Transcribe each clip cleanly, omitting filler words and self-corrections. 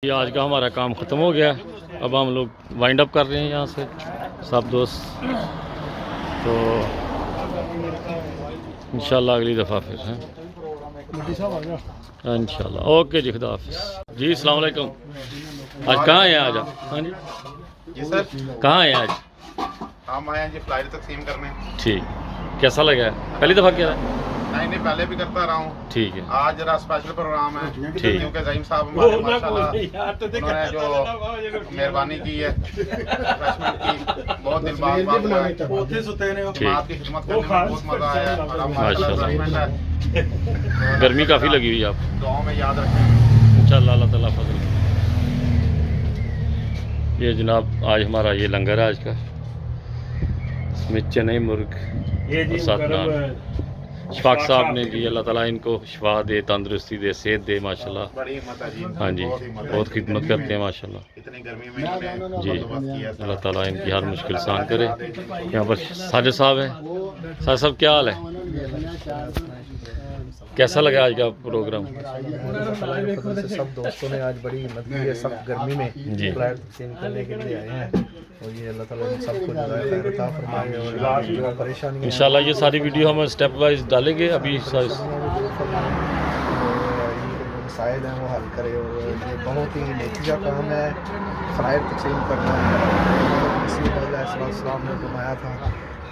یہ آج کا ہمارا کام ختم ہو گیا. اب ہم لوگ وائنڈ اپ کر رہے ہیں یہاں سے سب دوست. تو انشاءاللہ اگلی دفعہ پھر ہیں انشاءاللہ. اوکے جی، خدا حافظ. جی السلام علیکم. آج کہاں ہیں آج آپ؟ ہاں جی جی سر، کہاں ہیں آج؟ ہم آئے ہیں جی فلائٹ تقسیم کرنے. ٹھیک. کیسا لگا ہے؟ پہلی دفعہ کیا ہے؟ نہیں پہلے بھی کرتا رہا ہوں. ٹھیک ہے. آج ذرا اسپیشل پروگرام ہے ٹھیک. کیونکہ زعیم صاحب ہمارے ماشاءاللہ انہوں نے جو مہربانی کی ہے ریفریشمنٹ کی، بہت دن بعد بات ہوا ہے. جماعت کی خدمت کرنے میں بہت مزہ آیا. ماشاءاللہ. گرمی کافی لگی ہوئی ہے آپ. دعاؤں میں یاد رکھیں انشاءاللہ اللہ تعالیٰ فضل. یہ جناب آج ہمارا یہ لنگر ہے آج کا. اس میں چنے مرغ اور ساتھ نان. شفاق صاحب نے جی اللہ تعالیٰ ان کو شفا دے، تندرستی دے، صحت دے ماشاءاللہ. بڑی ہمت ہے جی. ہاں جی بہت خدمت کرتے ہیں ماشاءاللہ. اتنی گرمی میں انہوں نے جی بندوبست کیا ہے. اللہ تعالیٰ ان کی ہر مشکل آسان کرے. یہاں پر ساجد صاحب ہیں. ساجد صاحب کیا حال ہے؟ کیسا لگا آج کا پروگرام؟ سب دوستوں نے آج بڑی ہمت کی ہے، سب گرمی میں جی. فلائٹ تقسیم کرنے کے لیے آئے ہیں. اور یہ اللہ تعالیٰ ان سب کو جزائے خیر عطا فرمائے اور جو پریشانی انشاءاللہ یہ ساری ویڈیو ہم اسٹیپ وائز ڈالیں گے. ابھی مسائل ہیں وہ حل کرے. اور یہ بہت ہی نیکی کا کام ہے فلائٹ تقسیم کرنا. مسیح علیہ السلام نے فرمایا تھا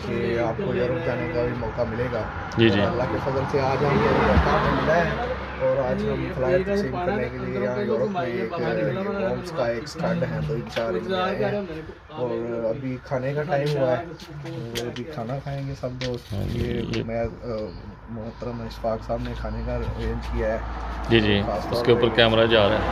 کہ آپ کو یورپ جانے کا بھی موقع ملے گا. جی جی اللہ کے فضل سے آج ہم کو موقع ملا ہے اور آج ہم فلائٹ تقسیم کرنے کے لیے یہاں یورپ میں ایک ہومس کا ایک اسٹینڈ ہے تو انچارج آئے ہیں. اور ابھی کھانے کا ٹائم ہوا ہے، ابھی کھانا کھائیں گے سب دوست. یہ میں محترم اشفاق صاحب نے کھانے کا ارینج کیا ہے. جی جی اس کے اوپر کیمرہ جا رہا ہے.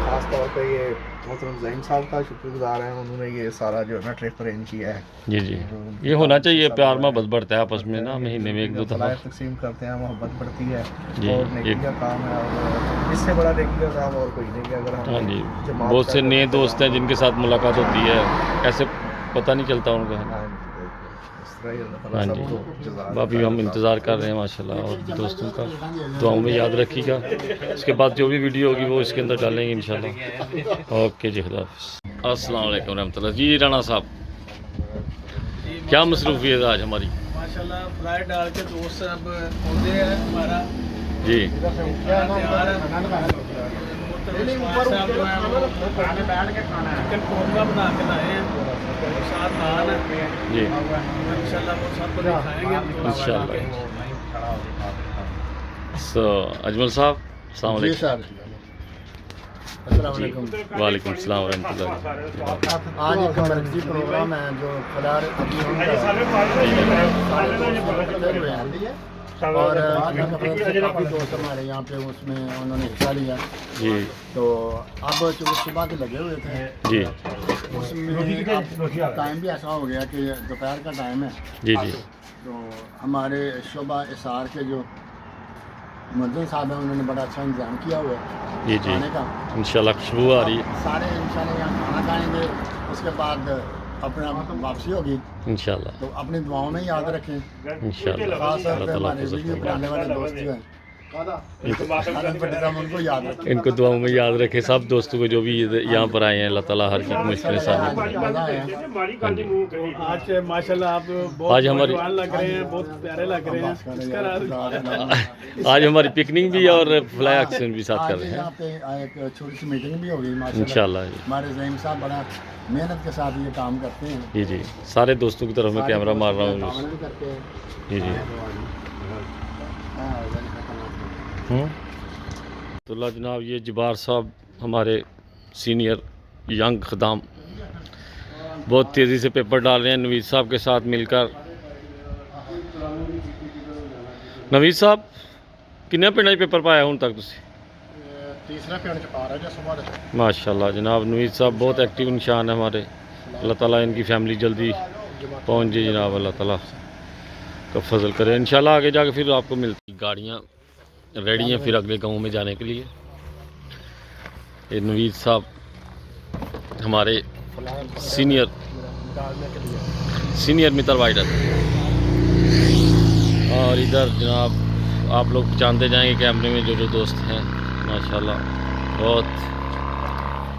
خاص طور پہ یہ محترم زعیم صاحب کا شکر گزار ہیں، انہوں نے یہ سارا جو ہے نا ٹرپ ارینج کیا ہے. جی جی یہ ہونا چاہیے. پیار محبت بڑھتا ہے آپس میں نا، مہینے میں ایک دو دفعہ. فلائٹ تقسیم کرتے ہیں محبت بڑھتی ہے جی. اور نیکی کا کام ہے. اور اس سے بڑا نیکی کا کام اور کوئی نہیں کہ اگر ہاں ہم جی جماعت بہت سے کا نئے دوست ہیں جن کے ساتھ ملاقات ہوتی ہے، ایسے پتہ نہیں چلتا ان کا. اس طرح ہی اللہ ہاں تعالیٰ جی سب کو جزائے ابھی ہم انتظار کر رہے ہیں ماشاءاللہ. اور دوستوں کا دعاؤں میں یاد رکھیے گا. اس کے بعد جو بھی ویڈیو ہوگی وہ اس کے اندر ڈالیں گے انشاءاللہ. اوکے جی خدا حافظ. السلام علیکم رحمۃ اللہ. جی رانا صاحب کیا مصروفیت ہے آج ہماری؟ ماشاءاللہ فلائٹ ڈال کے دوست اب پہنچے ہیں ہمارا. جی چکن قورمہ بنا کے لائے ہیں، ساتھ نان ہے. جی انشاءاللہ وہ سب کو دکھائیں گے انشاءاللہ. اجمل صاحب السلام علیکم. السلام جی علیکم. وعلیکم السلام ورحمۃ اللہ. آج ایک مرکزی پروگرام ہے جو فلار ابھی اور کافی دوست ہمارے یہاں پہ اس میں انہوں نے حصہ لیا. جی تو اب چونکہ صبح کے لگے ہوئے تھے جی اس میں ٹائم بھی ایسا ہو گیا کہ دوپہر کا ٹائم ہے. جی جی تو ہمارے شعبہ اثار کے جو منظر صاحب ہیں انہوں نے بڑا اچھا انتظام کیا ہوا ہے جی جی کھانے کا. انشاءاللہ خوشبو آ رہی ہے. سارے انشاءاللہ یہاں کھانا کھائیں گے، اس کے بعد اپنا واپسی ہوگی. انشاءاللہ تو اپنی دعاؤں میں یاد رکھیں. انشاءاللہ خاص طور اللہ پہ تعالیٰ ہمارے فضل ویڈیو فرمائے. بنانے والے دوست جو ہیں ان کو یاد رکھیں. ان کو دعاؤں میں یاد رکھے. سب دوستوں کو جو بھی یہاں پر آئے ہیں اللہ تعالیٰ ہر کی مشکلیں سامنے کرے. مزہ آیا. ہاں جی آج ماشاءاللہ آپ بہت آج ہماری جوان لگ رہے ہیں، بہت پیارے لگ رہے ہیں. اس کا راز آج ہماری پکنک بھی ہے اور فلائی ایکسن بھی ساتھ کر آج رہے ہیں یہاں پہ ایک چھوٹی سی میٹنگ بھی ہوگی ماشاءاللہ. انشاءاللہ. جی ہمارے زعیم صاحب بڑا محنت کے ساتھ یہ کام کرتے ہیں. جی جی سارے دوستوں کی طرف میں کیمرہ مار رہا ہوں. تعاون بھی کرتے ہیں. جی جی تو اللہ جناب یہ جبار صاحب ہمارے سینئر ینگ خدام بہت تیزی سے پیپر ڈال رہے ہیں نوید صاحب کے ساتھ مل کر. نوید صاحب کنے پنڈ پیپر پایا ہوں تک تسی؟ تیسرا پنڈ چ پا رہا جی صبح. ماشاءاللہ جناب نوید صاحب بہت ایکٹیو انسان ہے ہمارے. اللہ تعالیٰ ان کی فیملی جلدی پہنچ جائے جناب. اللہ تعالیٰ کا فضل کرے. انشاءاللہ آگے جا کے پھر آپ کو ملتی گاڑیاں ریڈی ہیں پھر اگلے گاؤں میں جانے کے لیے. یہ نوید صاحب ہمارے سینئر متر وائڈر. اور ادھر جناب آپ لوگ جانتے جائیں گے کیمرے میں جو جو دوست ہیں ماشاءاللہ بہت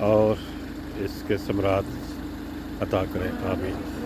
اور اس کے ثمرات عطا کریں، آمین۔